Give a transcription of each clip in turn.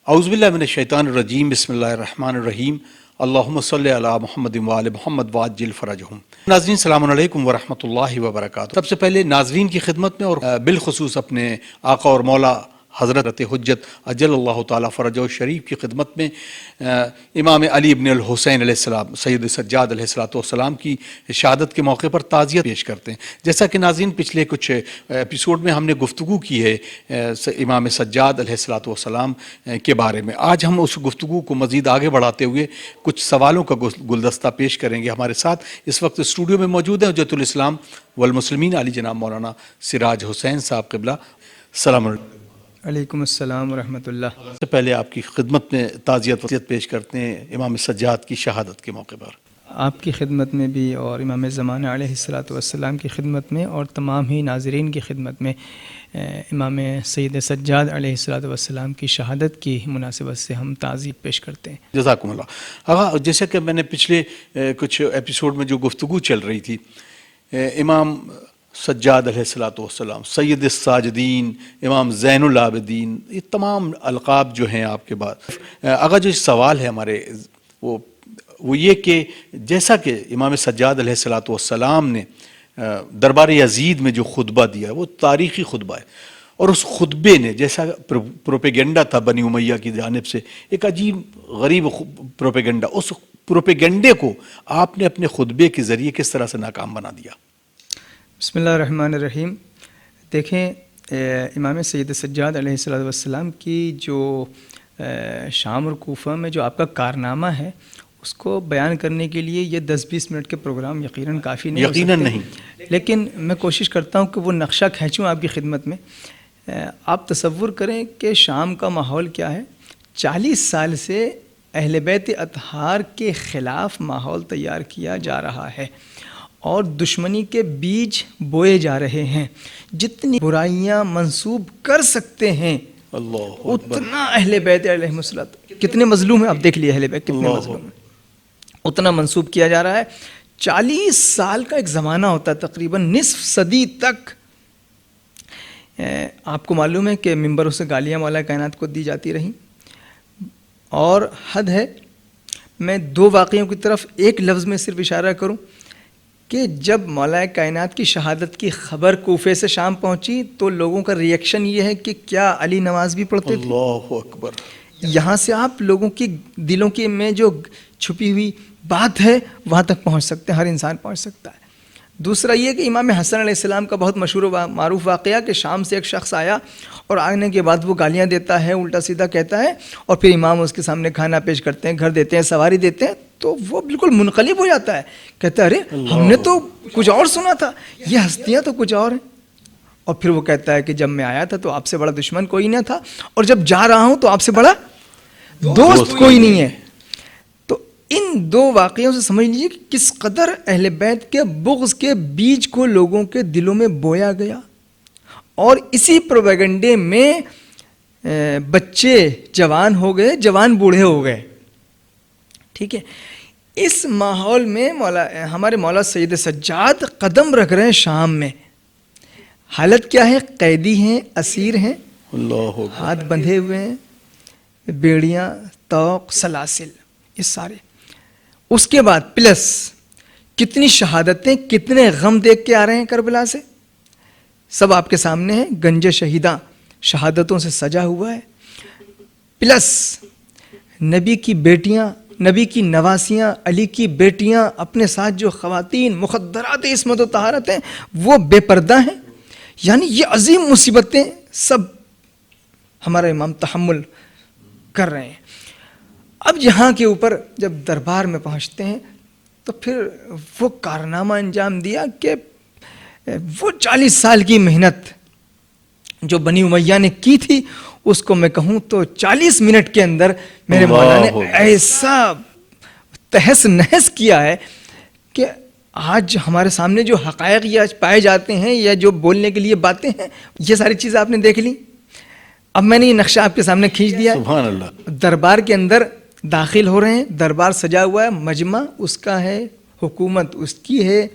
اعوذ باللہ من الشیطان الرجیم بسم اللہ الرحمن الرحیم اللہم صلی علی محمد وآل محمد وعجل فرجہم۔ ناظرین السلام علیکم ورحمۃ اللہ وبرکاتہ۔ سب سے پہلے ناظرین کی خدمت میں اور بالخصوص اپنے آقا اور مولا حضرت حجت اجل اللہ تعالیٰ فرجہ شریف کی خدمت میں امام علی ابن الحسین علیہ السلام سید سجاد علیہ السلام کی شہادت کے موقع پر تعزیت پیش کرتے ہیں۔ جیسا کہ ناظرین پچھلے کچھ ایپیسوڈ میں ہم نے گفتگو کی ہے امام سجاد علیہ السلام کے بارے میں، آج ہم اس گفتگو کو مزید آگے بڑھاتے ہوئے کچھ سوالوں کا گلدستہ پیش کریں گے۔ ہمارے ساتھ اس وقت اسٹوڈیو میں موجود ہیں حجت الاسلام والمسلمین علی جناب مولانا سراج حسین صاحب قبلہ۔ السلام علیکم۔ علیکم السلام ورحمۃ اللہ۔ سب سے پہلے آپ کی خدمت میں تعزیت وصیت پیش کرتے ہیں امام سجاد کی شہادت کے موقع پر۔ آپ کی خدمت میں بھی اور امام زمانہ علیہ السلام کی خدمت میں اور تمام ہی ناظرین کی خدمت میں امام سید سجاد علیہ السلام کی شہادت کی مناسبت سے ہم تعزیت پیش کرتے ہیں۔ جزاکم اللہ۔ آقا جیسا کہ میں نے پچھلے کچھ ایپیسوڈ میں جو گفتگو چل رہی تھی، امام سجاد علیہ السلام، سید الساجدین، امام زین العابدین، یہ تمام القاب جو ہیں آپ کے بعد، اگر جو سوال ہے ہمارے وہ یہ کہ جیسا کہ امام سجاد علیہ السلام نے دربار یزید میں جو خطبہ دیا ہے وہ تاریخی خطبہ ہے، اور اس خطبے نے جیسا پروپیگنڈا تھا بنی امیہ کی جانب سے، ایک عجیب غریب پروپیگنڈا، اس پروپیگنڈے کو آپ نے اپنے خطبے کے ذریعے کس طرح سے ناکام بنا دیا؟ بسم اللہ الرحمن الرحیم۔ دیکھیں، امام سید سجاد علیہ السلام کی جو شام اور کوفہ میں جو آپ کا کارنامہ ہے اس کو بیان کرنے کے لیے یہ 10-20 منٹ کے پروگرام یقیناً کافی نہیں، یقیناً نہیں، لیکن میں کوشش کرتا ہوں کہ وہ نقشہ کھینچوں آپ کی خدمت میں۔ آپ تصور کریں کہ شام کا ماحول کیا ہے۔ 40 سال سے اہل بیت اطہار کے خلاف ماحول تیار کیا جا رہا ہے اور دشمنی کے بیج بوئے جا رہے ہیں۔ جتنی برائیاں منسوب کر سکتے ہیں اللہ اتنا اہل بیت علیہ السلام کتنے مظلوم ہیں، آپ دیکھ لیے اہل بیت کتنے مظلوم ہیں، اتنا منسوب کیا جا رہا ہے۔ 40 سال کا ایک زمانہ ہوتا ہے، تقریباً نصف صدی تک۔ آپ کو معلوم ہے کہ ممبروں سے گالیاں مولا کائنات کو دی جاتی رہیں، اور حد ہے میں 2 واقعوں کی طرف ایک لفظ میں صرف اشارہ کروں کہ جب مولا کائنات کی شہادت کی خبر کوفے سے شام پہنچی تو لوگوں کا ری ایکشن یہ ہے کہ کیا علی نماز بھی پڑھتے تھے؟ اللہ اکبر۔ یہاں سے آپ لوگوں کی دلوں کے میں جو چھپی ہوئی بات ہے وہاں تک پہنچ سکتے ہیں، ہر انسان پہنچ سکتا ہے۔ دوسرا یہ کہ امام حسن علیہ السلام کا بہت مشہور و معروف واقعہ کہ شام سے ایک شخص آیا اور آنے کے بعد وہ گالیاں دیتا ہے، الٹا سیدھا کہتا ہے، اور پھر امام اس کے سامنے کھانا پیش کرتے ہیں، گھر دیتے ہیں، سواری دیتے ہیں، تو وہ بالکل منقلب ہو جاتا ہے، کہتا ہے ارے ہم نے تو کچھ اور سنا تھا، یہ ہستیاں تو کچھ اور ہیں۔ اور پھر وہ کہتا ہے کہ جب میں آیا تھا تو آپ سے بڑا دشمن کوئی نہ تھا، اور جب جا رہا ہوں تو آپ سے بڑا دوست کوئی نہیں ہے۔ تو ان 2 واقعوں سے سمجھ لیجیے کہ کس قدر اہل بیت کے بغض کے بیج کو لوگوں کے دلوں میں بویا گیا، اور اسی پروپیگنڈے میں بچے جوان ہو گئے، جوان بوڑھے ہو گئے۔ ٹھیک ہے، اس ماحول میں ہمارے مولا سید سجاد قدم رکھ رہے ہیں شام میں۔ حالت کیا ہے؟ قیدی ہیں، اسیر ہیں، اللہ ہاتھ بندھے ہوئے ہیں، بیڑیاں، طوق، سلاسل، یہ سارے۔ اس کے بعد پلس کتنی شہادتیں، کتنے غم دیکھ کے آ رہے ہیں کربلا سے، سب آپ کے سامنے ہیں۔ گنج شہیداں شہادتوں سے سجا ہوا ہے، پلس نبی کی بیٹیاں، نبی کی نواسیاں، علی کی بیٹیاں، اپنے ساتھ جو خواتین مخدرات عصمت و طہارت ہیں وہ بے پردہ ہیں۔ یعنی یہ عظیم مصیبتیں سب ہمارا امام تحمل کر رہے ہیں۔ اب یہاں کے اوپر جب دربار میں پہنچتے ہیں تو پھر وہ کارنامہ انجام دیا کہ وہ 40 سال کی محنت جو بنی امیہ نے کی تھی اس کو میں کہوں تو 40 منٹ کے اندر میرے مولا نے ایسا تہس نہس کیا ہے کہ آج ہمارے سامنے جو حقائق یا پائے جاتے ہیں یا جو بولنے کے لیے باتیں ہیں یہ ساری چیزیں آپ نے دیکھ لی۔ اب میں نے یہ نقشہ آپ کے سامنے کھینچ دیا ہے۔ سبحان اللہ۔ دربار کے اندر داخل ہو رہے ہیں، دربار سجا ہوا ہے، مجمع اس کا ہے، حکومت اس کی ہے،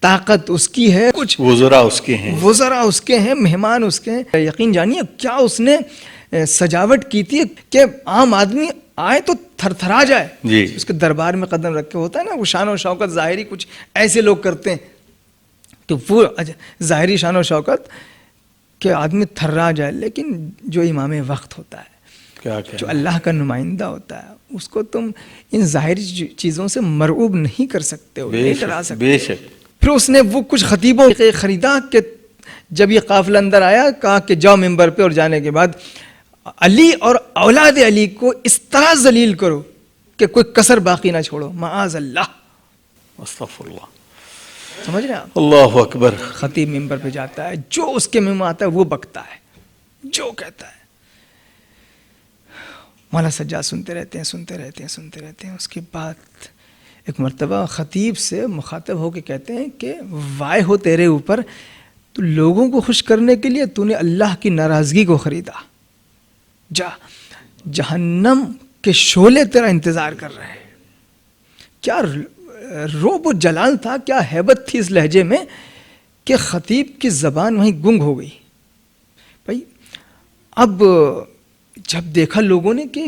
طاقت اس کی ہے، کچھ وزراء اس کے ہیں، وزراء اس کے ہیں، مہمان اس کے ہیں۔ یقین جانیے کیا اس نے سجاوٹ کی تھی کہ عام آدمی آئے تو تھر تھرا جائے جی اس کے دربار میں قدم رکھ کے. ہوتا ہے نا وہ شان و شوکت ظاہری کچھ ایسے لوگ کرتے ہیں تو وہ ظاہری شان و شوکت کہ آدمی تھرا جائے. لیکن جو امام وقت ہوتا ہے کیا جو اللہ کا نمائندہ ہوتا ہے اس کو تم ان ظاہری چیزوں سے مرعوب نہیں کر سکتے ہو, نہیں ڈرا سکتے. بے شک. پھر اس نے وہ کچھ خطیبوں کے خریدا کہ جب یہ قافلہ اندر آیا کہا کہ جاؤ ممبر پہ, اور جانے کے بعد علی اور اولاد علی کو اس طرح ذلیل کرو کہ کوئی کسر باقی نہ چھوڑو. معاذ اللہ, استغفر اللہ. سمجھ رہے ہیں آپ؟ اللہ اکبر. خطیب ممبر پہ جاتا ہے, جو اس کے منہ میں آتا ہے وہ بکتا ہے, جو کہتا ہے. مولا سجاد سنتے رہتے ہیں. اس کے بعد ایک مرتبہ خطیب سے مخاطب ہو کے کہتے ہیں کہ وائے ہو تیرے اوپر, تو لوگوں کو خوش کرنے کے لیے تو نے اللہ کی ناراضگی کو خریدا. جا, جہنم کے شعلے تیرا انتظار کر رہے ہیں. کیا روب و جلال تھا, کیا ہیبت تھی اس لہجے میں کہ خطیب کی زبان وہیں گنگ ہو گئی. بھائی اب جب دیکھا لوگوں نے کہ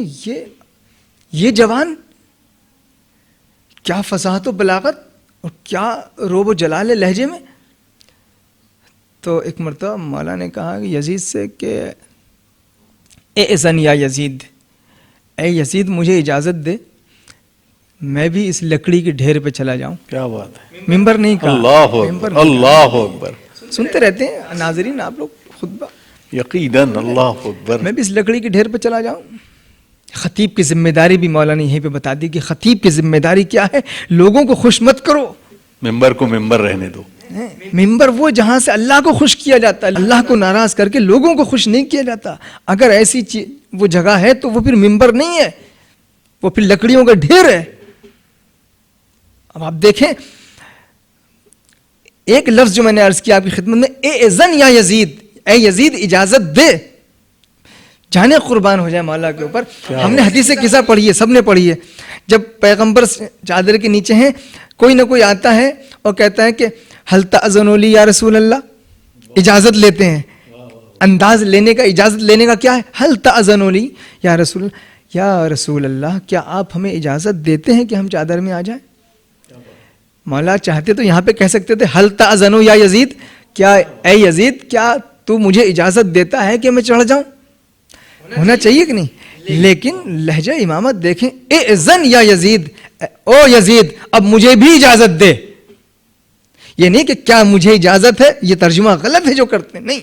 یہ جوان کیا فصاحت و بلاغت اور کیا روب و جلال ہے لہجے میں, تو ایک مرتبہ مولا نے کہا کہ یزید سے کہ اے اذن یا یزید, اے یزید مجھے اجازت دے میں بھی اس لکڑی کے ڈھیر پہ چلا جاؤں. کیا بات ہے. ممبر نہیں کہا, اللہ ممبر اکبر, اللہ اکبر. سنتے رہتے ہیں ناظرین آپ لوگ خطبہ. یقیناً اللہ اکبر. میں بھی اس لکڑی کے ڈھیر پہ چلا جاؤں. خطیب کی ذمہ داری بھی مولا نے یہیں پہ بتا دی کہ خطیب کی ذمہ داری کیا ہے, لوگوں کو خوش مت کرو, ممبر کو ممبر رہنے دو. ممبر وہ جہاں سے اللہ کو خوش کیا جاتا ہے, اللہ کو ناراض کر کے لوگوں کو خوش نہیں کیا جاتا. اگر ایسی وہ جگہ ہے تو وہ پھر ممبر نہیں ہے, وہ پھر لکڑیوں کا ڈھیر ہے. اب آپ دیکھیں ایک لفظ جو میں نے عرض کیا آپ کی خدمت میں, اے اذن یا یزید, اے یزید اجازت دے, جانے قربان ہو جائے مولا کے اوپر. ہم نے حدیث قصہ پڑھی ہے, سب نے پڑھی ہے. جب پیغمبر چادر کے نیچے ہیں, کوئی نہ کوئی آتا ہے اور کہتا ہے کہ حل تأذن لی یا رسول اللہ, اجازت لیتے ہیں. انداز لینے کا, اجازت لینے کا کیا ہے, حل تأذن لی یا رسول اللہ, یا رسول اللہ کیا آپ ہمیں اجازت دیتے ہیں کہ ہم چادر میں آ جائیں. مولا چاہتے تو یہاں پہ کہہ سکتے تھے حل تأذن یا یزید, کیا اے یزید کیا تو مجھے اجازت دیتا ہے کہ میں چڑھ جاؤں, ہونا چاہیے کہ نہیں. لیکن لہجہ امامت دیکھیں, اے اذن یا یزید, او یزید اب مجھے بھی اجازت دے. یہ نہیں کہ کیا مجھے اجازت ہے, یہ ترجمہ غلط ہے جو کرتے ہیں, نہیں,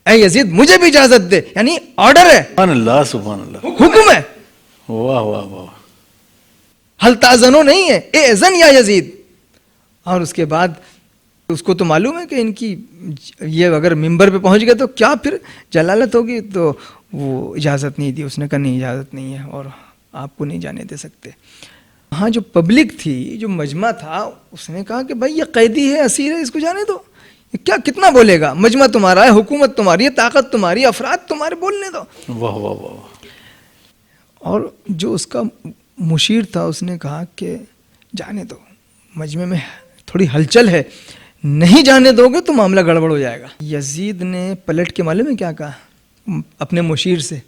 اے یزید مجھے بھی اجازت دے, یعنی آرڈر ہے, سبحان اللہ, سبحان اللہ, حکم ہے. واہ واہ واہ. حل تأذنو نہیں ہے, اے اذن یا یزید. اور اس کے بعد اس کو تو معلوم ہے کہ ان کی یہ اگر ممبر پہ پہنچ گئے تو کیا پھر جلالت ہوگی, تو وہ اجازت نہیں دی. اس نے کہا نہیں اجازت نہیں ہے اور آپ کو نہیں جانے دے سکتے. وہاں جو پبلک تھی, جو مجمع تھا, اس نے کہا کہ بھائی یہ قیدی ہے, اسیر ہے, اس کو جانے دو. کیا کتنا بولے گا, مجمع تمہارا ہے, حکومت تمہاری ہے, طاقت تمہاری, افراد تمہارے, بولنے دو. واہ واہ واہ. اور جو اس کا مشیر تھا اس نے کہا کہ جانے دو, مجمع میں تھوڑی ہلچل ہے, نہیں جانے دو گے تو معاملہ گڑبڑ ہو جائے گا. یزید نے پلٹ کے معلوم ہے کیا کہا اپنے مشیر سے,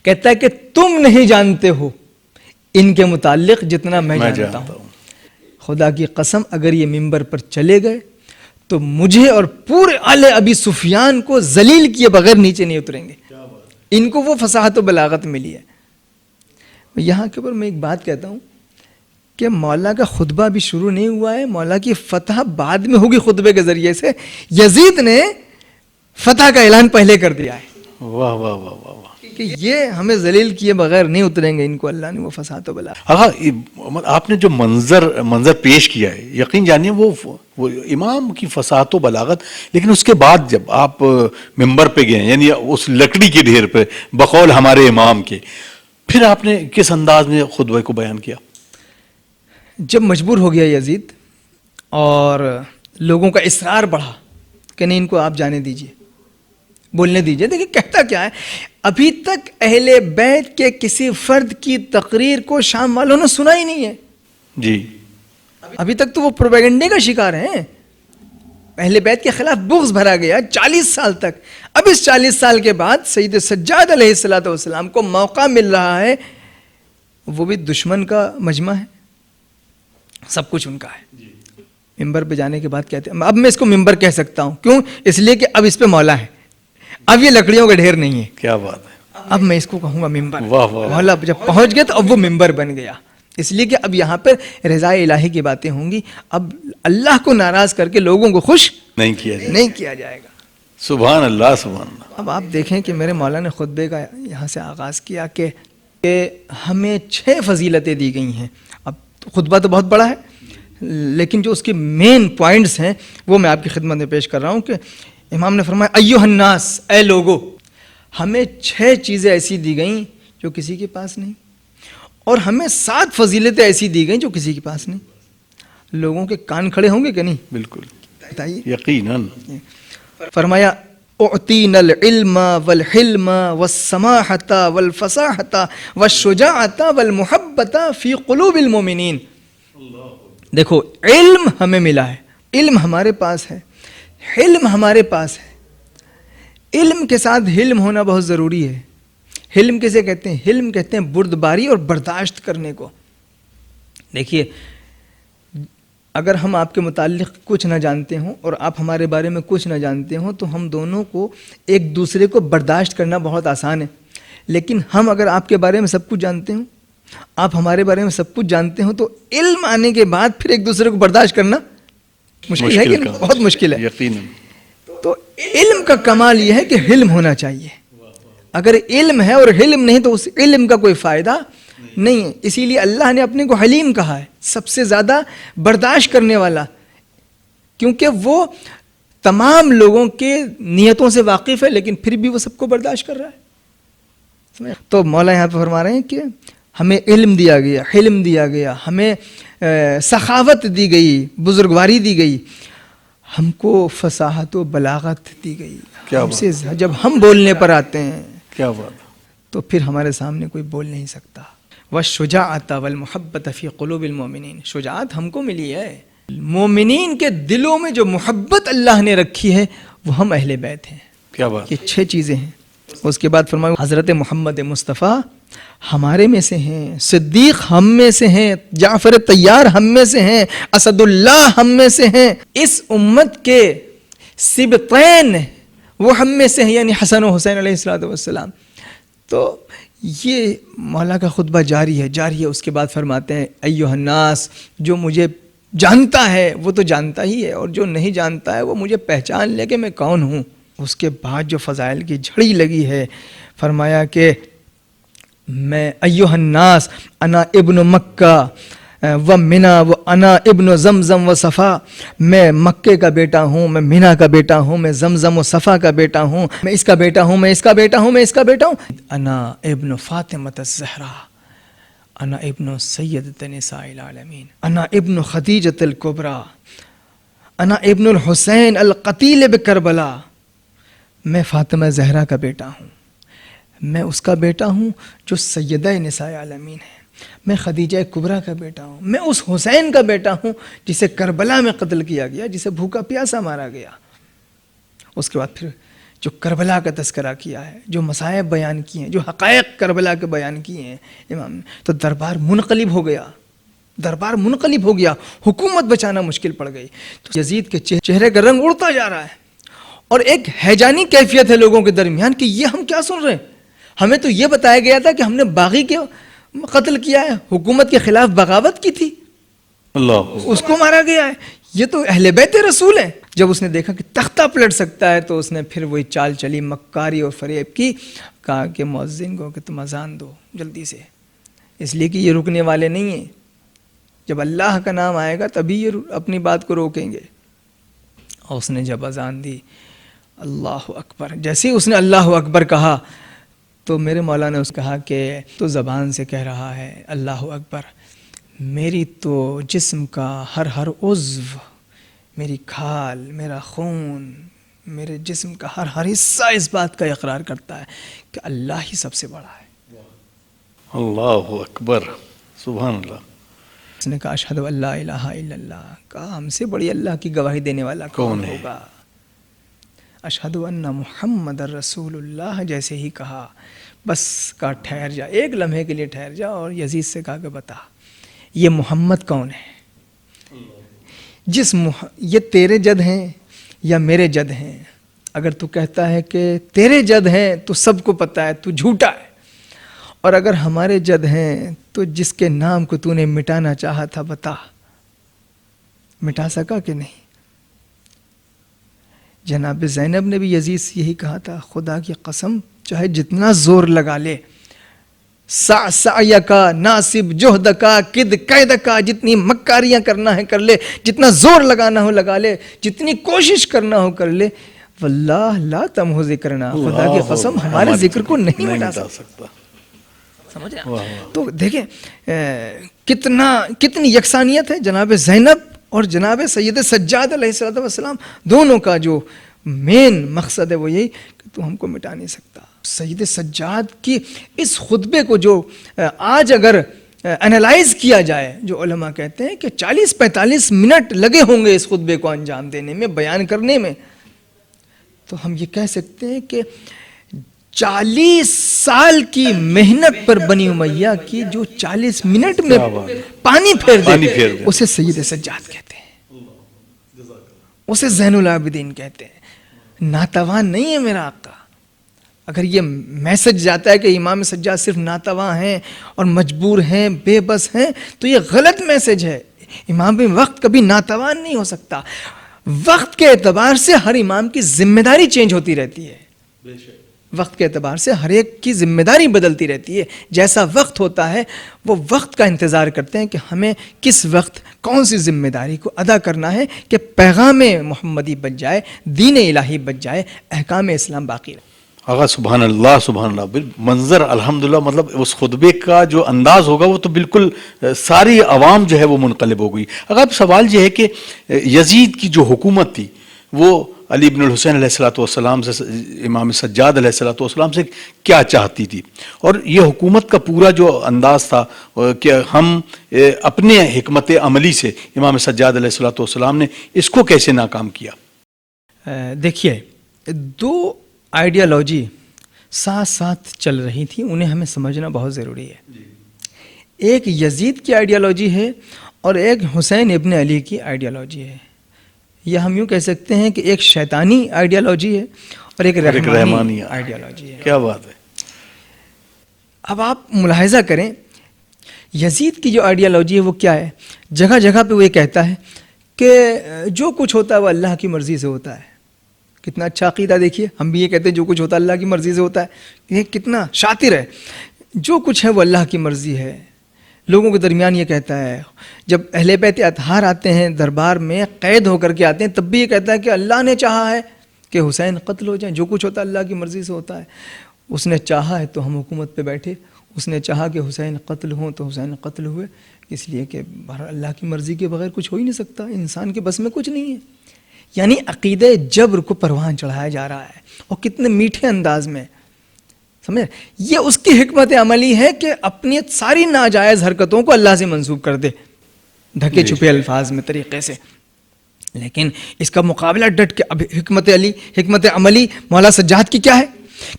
کہتا ہے کہ تم نہیں جانتے ہو ان کے متعلق جتنا میں جانتا ہوں. خدا کی قسم اگر یہ ممبر پر چلے گئے تو مجھے اور پورے آل ابی سفیان کو ذلیل کیے بغیر نیچے نہیں اتریں گے. ان کو وہ فصاحت و بلاغت ملی ہے. یہاں کے اوپر میں ایک بات کہتا ہوں کہ مولا کا خطبہ بھی شروع نہیں ہوا ہے, مولا کی فتح بعد میں ہوگی خطبے کے ذریعے سے. یزید نے فتح کا اعلان پہلے کر دیا ہے. واہ واہ واہ واہ واہ. کہ یہ ہمیں ذلیل کیے بغیر نہیں اتریں گے, ان کو اللہ نے وہ فساد و بلا. ہاں, آپ نے جو منظر پیش کیا ہے, یقین جانیے وہ امام کی فصاحت و بلاغت. لیکن اس کے بعد جب آپ ممبر پہ گئے, یعنی اس لکڑی کے ڈھیر پہ بقول ہمارے امام کے, پھر آپ نے کس انداز میں خطبے کو بیان کیا؟ جب مجبور ہو گیا یزید اور لوگوں کا اصرار بڑھا کہ نہیں ان کو آپ جانے دیجئے, بولنے دیجئے. دیکھیں کہتا کیا ہے, ابھی تک اہل بیت کے کسی فرد کی تقریر کو شام والوں نے سنا ہی نہیں ہے. جی, ابھی تک تو وہ پروپیگنڈے کا شکار ہیں. اہل بیت کے خلاف بغض بھرا گیا 40 سال تک. اب اس 40 سال کے بعد سید سجاد علیہ الصلوۃ والسلام کو موقع مل رہا ہے, وہ بھی دشمن کا مجمع ہے, سب کچھ ان کا ہے. ممبر پہ جانے کے بعد کہتے ہیں, اب میں اس کو ممبر کہہ سکتا ہوں, کیوں؟ اس لیے کہ اب اس پہ مولا ہے, اب یہ لکڑیوں کا ڈھیر نہیں ہے. کیا بات ہے, اب میں اس کو کہوں گا ممبر. واہ واہ. مولا جب پہنچ گئے تو اب وہ ممبر بن گیا, اس لیے کہ اب یہاں پر رضا الہی کی باتیں ہوں گی. اب اللہ کو ناراض کر کے لوگوں کو خوش نہیں کیا جائے گا. سبحان اللہ سبحان اللہ. اب آپ دیکھیں کہ میرے مولا نے خطبے کا یہاں سے آغاز کیا کہ ہمیں 6 فضیلتیں دی گئی ہیں. اب خطبہ تو بہت بڑا ہے, لیکن جو اس کے مین پوائنٹس ہیں وہ میں آپ کی خدمت میں پیش کر رہا ہوں. کہ امام نے فرمایا ایھا الناس, اے لوگو, ہمیں 6 چیزیں ایسی دی گئیں جو کسی کے پاس نہیں, اور ہمیں 7 فضیلتیں ایسی دی گئیں جو کسی کے پاس نہیں. لوگوں کے کان کھڑے ہوں گے کہ نہیں؟ بالکل, بتائیے. یقیناً. فرمایا اعطینا العلم والحلم والسماحۃ والفصاحۃ والشجاعۃ والمحبۃ فی قلوب المؤمنین. دیکھو, علم ہمیں ملا ہے, علم ہمارے پاس ہے, حلم ہمارے پاس ہے. علم کے ساتھ حلم ہونا بہت ضروری ہے. حلم کسے کہتے ہیں؟ حلم کہتے ہیں بردباری اور برداشت کرنے کو. دیکھیے, اگر ہم آپ کے متعلق کچھ نہ جانتے ہوں اور آپ ہمارے بارے میں کچھ نہ جانتے ہوں تو ہم دونوں کو ایک دوسرے کو برداشت کرنا بہت آسان ہے. لیکن ہم اگر آپ کے بارے میں سب کچھ جانتے ہوں, آپ ہمارے بارے میں سب کچھ جانتے ہوں, تو علم آنے کے بعد پھر ایک دوسرے کو برداشت کرنا مشکل ہے کہ نہیں؟ بہت مشکل ہے. یقیناً. تو علم کا کمال یہ ہے کہ حلم ہونا چاہیے. اگر علم ہے اور حلم نہیں تو اس علم کا کوئی فائدہ نہیں ہے. اسی لیے اللہ نے اپنے کو حلیم کہا ہے, سب سے زیادہ برداشت کرنے والا, کیونکہ وہ تمام لوگوں کے نیتوں سے واقف ہے, لیکن پھر بھی وہ سب کو برداشت کر رہا ہے. تو مولا یہاں پہ فرما رہے ہیں کہ ہمیں علم دیا گیا, حلم دیا گیا, ہمیں سخاوت دی گئی, بزرگواری دی گئی, ہم کو فصاحت و بلاغت دی گئی. ہم سے جب ہم بولنے پر آتے ہیں, کیا بات, تو پھر ہمارے سامنے کوئی بول نہیں سکتا. والشجاعۃ والمحبۃ فی قلوب المؤمنین. شجاعت ہم کو ملی ہے, مومنین کے دلوں میں جو محبت اللہ نے رکھی ہے وہ ہم اہل بیت ہیں. کیا بات. یہ 6 چیزیں ہیں. اس کے بعد فرمایا حضرت محمد مصطفیٰ ہمارے میں سے ہیں, صدیق ہم میں سے ہیں, جعفر طیار ہم میں سے ہیں, اسد اللہ ہم میں سے ہیں, اس امت کے سبطین وہ ہم میں سے ہیں, یعنی حسن و حسین علیہ الصلوۃ والسلام. تو یہ مولا کا خطبہ جاری ہے. اس کے بعد فرماتے ہیں ایھا الناس, جو مجھے جانتا ہے وہ تو جانتا ہی ہے, اور جو نہیں جانتا ہے وہ مجھے پہچان لے کہ میں کون ہوں. اس کے بعد جو فضائل کی جھڑی لگی ہے, فرمایا کہ میں ایھا الناس انا ابن مکہ و منا و انا ابن زمزم و صفا. میں مکے کا بیٹا ہوں, میں مینا کا بیٹا ہوں, میں زمزم و صفا کا بیٹا ہوں, میں اس کا بیٹا ہوں, میں اس کا بیٹا ہوں, میں اس کا بیٹا ہوں. انا ابن فاطمۃ الزہرا, انا ابن سیدۃ نساء العالمین, انا ابن خدیجۃ الکبریٰ, انا ابن الحسین القتیل بکربلا. میں فاطمہ زہرا کا بیٹا ہوں, میں اس کا بیٹا ہوں جو سیدہ نساء عالمین ہے, میں خدیجہ کبریٰ کا بیٹا ہوں, میں اس حسین کا بیٹا ہوں جسے کربلا میں قتل کیا گیا, جسے بھوکا پیاسا مارا گیا. اس کے بعد پھر جو کربلا کا تذکرہ کیا ہے, جو مصائب بیان کیے ہیں, جو حقائق کربلا کے بیان کیے ہیں امام نے, تو دربار منقلب ہو گیا, حکومت بچانا مشکل پڑ گئی. تو یزید کے چہرے کا رنگ اڑتا جا رہا ہے, اور ایک ہیجانی کیفیت ہے لوگوں کے درمیان کہ یہ ہم کیا سن رہے ہیں, ہمیں تو یہ بتایا گیا تھا کہ ہم نے باغی کے قتل کیا ہے, حکومت کے خلاف بغاوت کی تھی, اس کو مارا گیا ہے, یہ تو اہل بیت رسول ہیں. جب اس نے دیکھا کہ تختہ پلٹ سکتا ہے تو اس نے پھر وہی چال چلی, مکاری اور فریب کی, کہا کہ مؤذن کو کہ تم اذان دو جلدی سے, اس لیے کہ یہ رکنے والے نہیں ہیں, جب اللہ کا نام آئے گا تبھی یہ اپنی بات کو روکیں گے. اور اس نے جب اذان دی, اللہ اکبر, جیسے اس نے اللہ اکبر کہا تو میرے مولا نے اس کہا کہ تو زبان سے کہہ رہا ہے اللہ اکبر, میری تو جسم کا ہر عضو, میری کھال, میرا خون, میرے جسم کا ہر حصہ اس بات کا اقرار کرتا ہے کہ اللہ ہی سب سے بڑا ہے. اللہ اکبر, سبحان اللہ. اس نے کہا اشہد ان لا الہ الا اللہ، کہا ہم سے بڑی اللہ کی گواہی دینے والا کون ہوگا؟ اشہد ان محمد رسول اللہ جیسے ہی کہا، بس کہا ٹھہر جا، ایک لمحے کے لیے ٹھہر جا، اور یزید سے کہا کہ بتا یہ محمد کون ہے؟ یہ تیرے جد ہیں یا میرے جد ہیں؟ اگر تو کہتا ہے کہ تیرے جد ہیں تو سب کو پتہ ہے تو جھوٹا ہے، اور اگر ہمارے جد ہیں تو جس کے نام کو تو نے مٹانا چاہا تھا بتا، مٹا سکا کہ نہیں؟ جناب زینب نے بھی یزید سے یہی کہا تھا، خدا کی قسم چاہے جتنا زور لگا لے، سعیکا ناصب جہدکا کد قیدکا، جتنی مکاریاں کرنا ہے کر لے، جتنا زور لگانا ہو لگا لے، جتنی کوشش کرنا ہو کر لے، واللہ لا تمہو ذکرنا، خدا کی قسم ہمارے ذکر کو نہیں مٹا سکتا۔ سمجھ رہے ہیں؟ تو دیکھیں کتنی یکسانیت ہے جناب زینب اور جناب سید سجاد علیہ السلام دونوں کا جو مین مقصد ہے وہ یہی کہ تو ہم کو مٹا نہیں سکتا۔ سید سجاد کی اس خطبے کو جو آج اگر انالائز کیا جائے، جو علماء کہتے ہیں کہ 40-45 منٹ لگے ہوں گے اس خطبے کو انجام دینے میں، بیان کرنے میں، تو ہم یہ کہہ سکتے ہیں کہ 40 سال کی محنت پر بنی امیہ کی جو 40 منٹ میں پانی پھیر دے اسے سید سجاد کہتے ہیں، اسے زین العابدین کہتے ہیں۔ ناتوان نہیں ہے میرا آقا۔ اگر یہ میسج جاتا ہے کہ امام سجاد صرف ناتواں ہیں اور مجبور ہیں، بے بس ہیں، تو یہ غلط میسج ہے۔ امام وقت کبھی ناتوان نہیں ہو سکتا۔ وقت کے اعتبار سے ہر امام کی ذمہ داری چینج ہوتی رہتی ہے، وقت کے اعتبار سے ہر ایک کی ذمہ داری بدلتی رہتی ہے۔ جیسا وقت ہوتا ہے وہ وقت کا انتظار کرتے ہیں کہ ہمیں کس وقت کون سی ذمہ داری کو ادا کرنا ہے کہ پیغام محمدی بچ جائے، دین الہی بچ جائے، احکام اسلام باقی رہے۔ آقا سبحان اللہ، منظر الحمدللہ، مطلب اس خطبے کا جو انداز ہوگا وہ تو بالکل ساری عوام جو ہے وہ منقلب ہو گئی۔ اگر اب سوال یہ ہے کہ یزید کی جو حکومت تھی وہ علی بن الحسین علیہ الصلوۃ والسلام سے، امام سجاد علیہ الصلوۃ والسلام سے کیا چاہتی تھی، اور یہ حکومت کا پورا جو انداز تھا کہ ہم اپنے حکمت عملی سے امام سجاد علیہ الصلوۃ والسلام نے اس کو کیسے ناکام کیا؟ دیکھیے، دو آئیڈیالوجی ساتھ ساتھ چل رہی تھی، انہیں ہمیں سمجھنا بہت ضروری ہے۔ ایک یزید کی آئیڈیالوجی ہے اور ایک حسین ابن علی کی آئیڈیالوجی ہے، یا ہم یوں کہہ سکتے ہیں کہ ایک شیطانی آئیڈیالوجی ہے اور ایک رحمانی آئیڈیالوجی ہے۔ کیا بات ہے! اب آپ ملاحظہ کریں یزید کی جو آئیڈیالوجی ہے وہ کیا ہے؟ جگہ جگہ پہ وہ یہ کہتا ہے کہ جو کچھ ہوتا ہے وہ اللہ کی مرضی سے ہوتا ہے۔ کتنا اچھا عقیدہ، دیکھیے ہم بھی یہ کہتے ہیں جو کچھ ہوتا ہے اللہ کی مرضی سے ہوتا ہے، یہ کتنا شاطر ہے۔ جو کچھ ہے وہ اللہ کی مرضی ہے۔ لوگوں کے درمیان یہ کہتا ہے، جب اہل بیت اطہار آتے ہیں دربار میں قید ہو کر کے آتے ہیں تب بھی یہ کہتا ہے کہ اللہ نے چاہا ہے کہ حسین قتل ہو جائیں، جو کچھ ہوتا ہے اللہ کی مرضی سے ہوتا ہے۔ اس نے چاہا ہے تو ہم حکومت پہ بیٹھے، اس نے چاہا کہ حسین قتل ہوں تو حسین قتل ہوئے، اس لیے کہ اللہ کی مرضی کے بغیر کچھ ہو ہی نہیں سکتا، انسان کے بس میں کچھ نہیں ہے۔ یعنی عقیدہ جبر کو پروان چڑھایا جا رہا ہے، اور کتنے میٹھے انداز میں، سمجھے؟ یہ اس کی حکمت عملی ہے کہ اپنی ساری ناجائز حرکتوں کو اللہ سے منسوب کر دے ڈھکے چھپے الفاظ میں، طریقے سے۔ لیکن اس کا مقابلہ ڈٹ کے اب حکمت عملی مولا سجاد کی کیا ہے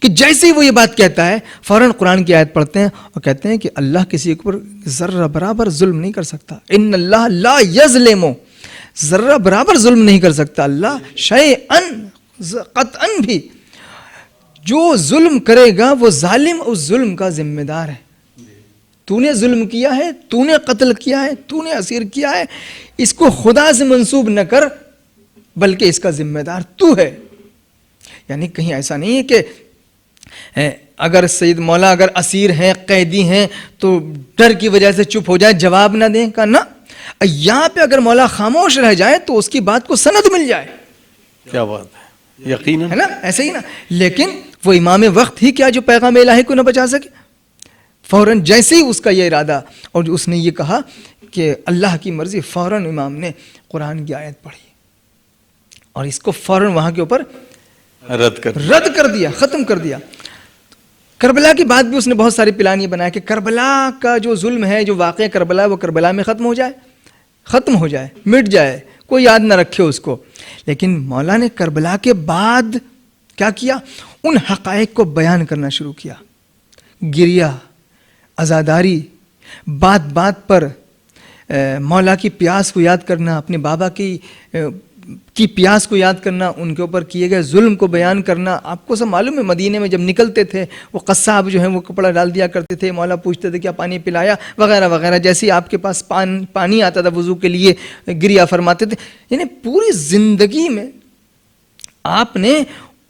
کہ جیسے ہی وہ یہ بات کہتا ہے فوراً قرآن کی آیت پڑھتے ہیں اور کہتے ہیں کہ اللہ کسی کے اوپر ذرہ برابر ظلم نہیں کر سکتا۔ ان اللہ لا یظلم، ذرہ برابر ظلم نہیں کر سکتا اللہ، شیئن قطعاً بھی۔ جو ظلم کرے گا وہ ظالم اس ظلم کا ذمہ دار ہے۔ تو نے ظلم کیا ہے، تو نے قتل کیا ہے، تو نے اسیر کیا ہے، اس کو خدا سے منسوب نہ کر بلکہ اس کا ذمہ دار تو ہے۔ یعنی کہیں ایسا نہیں ہے کہ اگر سید مولا اگر اسیر ہیں، قیدی ہیں تو ڈر کی وجہ سے چپ ہو جائے، جواب نہ دیں کا نہ، یہاں پہ اگر مولا خاموش رہ جائے تو اس کی بات کو سند مل جائے۔ کیا بات ہے! یقیناً ہے نا، ایسے ہی نا۔ لیکن وہ امام وقت ہی کیا جو پیغام الہی کو نہ بچا سکے؟ فوراً جیسے ہی اس کا یہ ارادہ اور اس نے یہ کہا کہ اللہ کی مرضی، فوراً امام نے قرآن کی آیت پڑھی اور اس کو فوراً وہاں کے اوپر رد کر دیا، ختم کر دیا۔ کربلا کے بعد بھی اس نے بہت سارے پلان یہ بنایا کہ کربلا کا جو ظلم ہے، جو واقعہ کربلا ہے، وہ کربلا میں ختم ہو جائے، مٹ جائے، کوئی یاد نہ رکھے اس کو. لیکن مولا نے کربلا کے بعد کیا کیا؟ ان حقائق کو بیان کرنا شروع کیا. گریا، عزاداری، بات بات پر مولا کی پیاس کو یاد کرنا، اپنے بابا کی پیاس کو یاد کرنا، ان کے اوپر کیے گئے ظلم کو بیان کرنا. آپ کو سب معلوم ہے مدینے میں جب نکلتے تھے وہ قصاب جو ہیں وہ کپڑا ڈال دیا کرتے تھے، مولا پوچھتے تھے کیا پانی پلایا وغیرہ وغیرہ. جیسے ہی آپ کے پاس پانی آتا تھا وضو کے لیے گریا فرماتے تھے. یعنی پوری زندگی میں آپ نے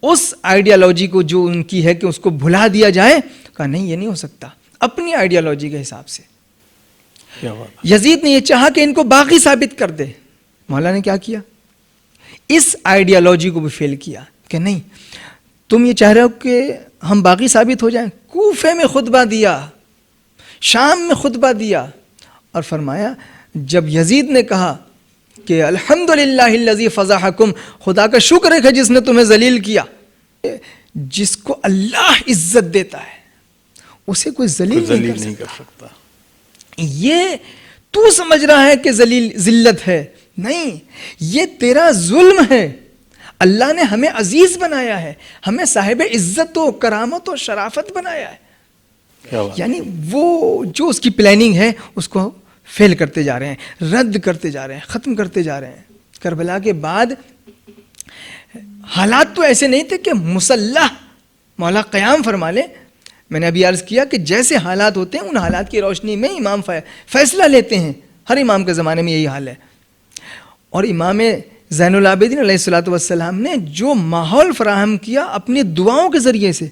اس آئیڈیالوجی کو جو ان کی ہے کہ اس کو بھلا دیا جائے، کہا نہیں یہ نہیں ہو سکتا، اپنی آئیڈیالوجی کے حساب سے. یزید نے یہ چاہا کہ ان کو باغی ثابت کر دے. مولا نے کیا کیا؟ اس آئیڈیالوجی کو بھی فیل کیا کہ نہیں، تم یہ چاہ رہے ہو کہ ہم باغی ثابت ہو جائیں. کوفے میں خطبہ دیا، شام میں خطبہ دیا، اور فرمایا جب یزید نے کہا کہ الحمدللہ الذی فضحکم، خدا کا شکر ہے کہ جس نے تمہیں ذلیل کیا. جس کو اللہ عزت دیتا ہے اسے کوئی ذلیل نہیں کر سکتا. یہ تو سمجھ رہا ہے کہ ذلت ہے، نہیں، یہ تیرا ظلم ہے. اللہ نے ہمیں عزیز بنایا ہے، ہمیں صاحب عزت و کرامت و شرافت بنایا ہے. یعنی وہ جو اس کی پلاننگ ہے اس کو فیل کرتے جا رہے ہیں، رد کرتے جا رہے ہیں، ختم کرتے جا رہے ہیں. کربلا کے بعد حالات تو ایسے نہیں تھے کہ مسلح مولا قیام فرما لے. میں نے ابھی عرض کیا کہ جیسے حالات ہوتے ہیں ان حالات کی روشنی میں امام فیصلہ لیتے ہیں. ہر امام کے زمانے میں یہی حال ہے. اور امام زین العابدین علیہ الصلوۃ والسلام نے جو ماحول فراہم کیا اپنی دعاؤں کے ذریعے سے،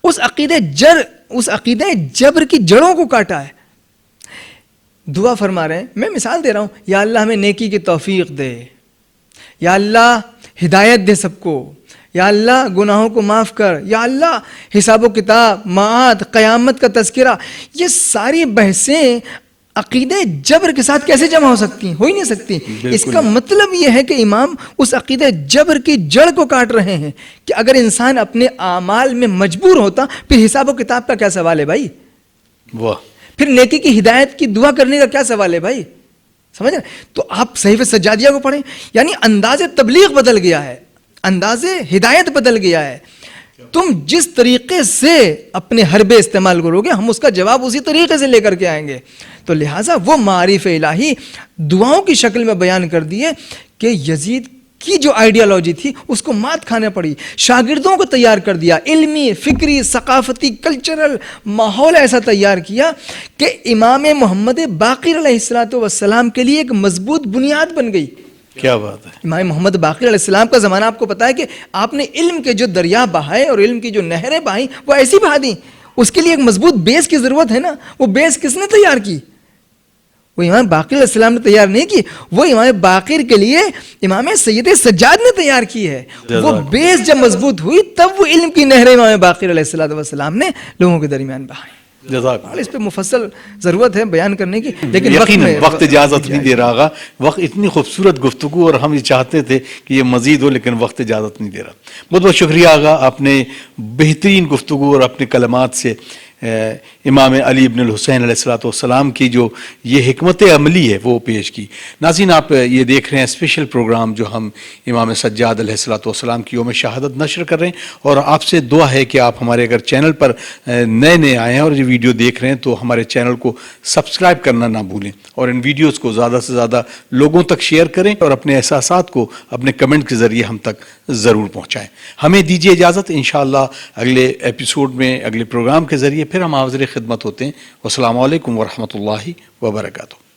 اس عقیدہ جبر کی جڑوں کو کاٹا ہے. دعا فرما رہے ہیں، میں مثال دے رہا ہوں، یا اللہ ہمیں نیکی کی توفیق دے، یا اللہ ہدایت دے سب کو، یا اللہ گناہوں کو معاف کر، یا اللہ حساب و کتاب، معاد، قیامت کا تذکرہ. یہ ساری بحثیں عقیدہ جبر کے ساتھ کیسے جمع ہو سکتی ہیں؟ ہو ہی نہیں سکتی. اس کا مطلب یہ ہے کہ امام اس عقیدہ جبر کی جڑ کو کاٹ رہے ہیں کہ اگر انسان اپنے اعمال میں مجبور ہوتا پھر حساب و کتاب کا کیا سوال ہے بھائی؟ واہ. پھر نیکی کی ہدایت کی دعا کرنے کا کیا سوال ہے بھائی؟ سمجھ رہے؟ تو آپ صحیفہ سجادیہ کو پڑھیں. یعنی انداز تبلیغ بدل گیا ہے، انداز ہدایت بدل گیا ہے. تم جس طریقے سے اپنے حربے استعمال کرو گے ہم اس کا جواب اسی طریقے سے لے کر کے آئیں گے. تو لہٰذا وہ معارف الہی دعاؤں کی شکل میں بیان کر دیے کہ یزید کی جو آئیڈیالوجی تھی اس کو مات کھانے پڑی. شاگردوں کو تیار کر دیا، علمی، فکری، ثقافتی، کلچرل ماحول ایسا تیار کیا کہ امام محمد باقر علیہ السلام کے لیے ایک مضبوط بنیاد بن گئی. کیا بات ہے. امام محمد باقر علیہ السلام کا زمانہ آپ کو پتا ہے کہ آپ نے علم کے جو دریا بہائے اور علم کی جو نہریں بہائیں وہ ایسی بہا دیں. اس کے لیے ایک مضبوط بیس کی ضرورت ہے نا. وہ بیس کس نے تیار کی؟ وہ امام باقر علیہ السلام نے تیار نہیں کی، وہ امام باقر کے لیے امام سید سجاد نے تیار کی ہے. وہ بیس جب مضبوط ہوئی تب وہ علم کی نہریں امام باقر علیہ السلام نے لوگوں کے درمیان بہائیں. اس پہ مفصل ضرورت ہے بیان کرنے کی، لیکن وقت اجازت نہیں دے رہا. وقت اتنی خوبصورت گفتگو اور ہم یہ چاہتے تھے کہ یہ مزید ہو لیکن وقت اجازت نہیں دے رہا. بہت بہت شکریہ آغا، آپ نے بہترین گفتگو اور اپنے کلمات سے امام علی ابن الحسین علیہ السلام کی جو یہ حکمت عملی ہے وہ پیش کی. ناظرین آپ یہ دیکھ رہے ہیں اسپیشل پروگرام جو ہم امام سجاد علیہ السلام کی یوم شہادت نشر کر رہے ہیں، اور آپ سے دعا ہے کہ آپ ہمارے اگر چینل پر نئے آئے ہیں اور یہ ویڈیو دیکھ رہے ہیں تو ہمارے چینل کو سبسکرائب کرنا نہ بھولیں اور ان ویڈیوز کو زیادہ سے زیادہ لوگوں تک شیئر کریں اور اپنے احساسات کو اپنے کمنٹ کے ذریعے ہم تک ضرور پہنچائیں. ہمیں دیجیے اجازت، انشاءاللہ اگلے ایپیسوڈ میں اگلے پروگرام کے ذریعے پھر ہم حاضر خدمت ہوتے ہیں. والسلام علیکم ورحمۃ اللہ وبرکاتہ.